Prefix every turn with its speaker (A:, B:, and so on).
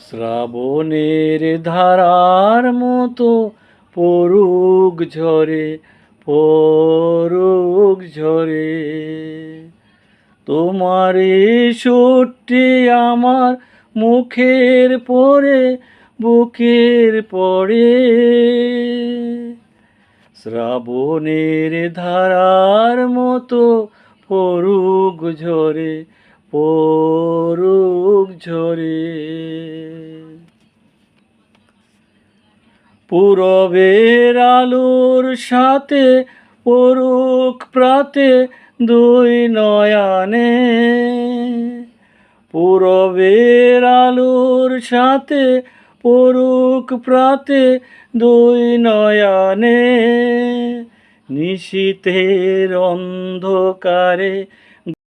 A: শ্রাবণের ধারার মতো পড়ুক ঝরে, পড়ুক ঝরে। তোমার সুরটি আমার মুখের পরে, বুকের পরে। শ্রাবণের ধারার মতো পড়ুক ঝরে, পড়ুক ঝরে। পূরবের আলোর সাথে পড়ুক প্রাতে দুই নয়নে। পূরবের আলোর সাথে পড়ুক প্রাতে দুই নয়নে। নিশীথের অন্ধকারে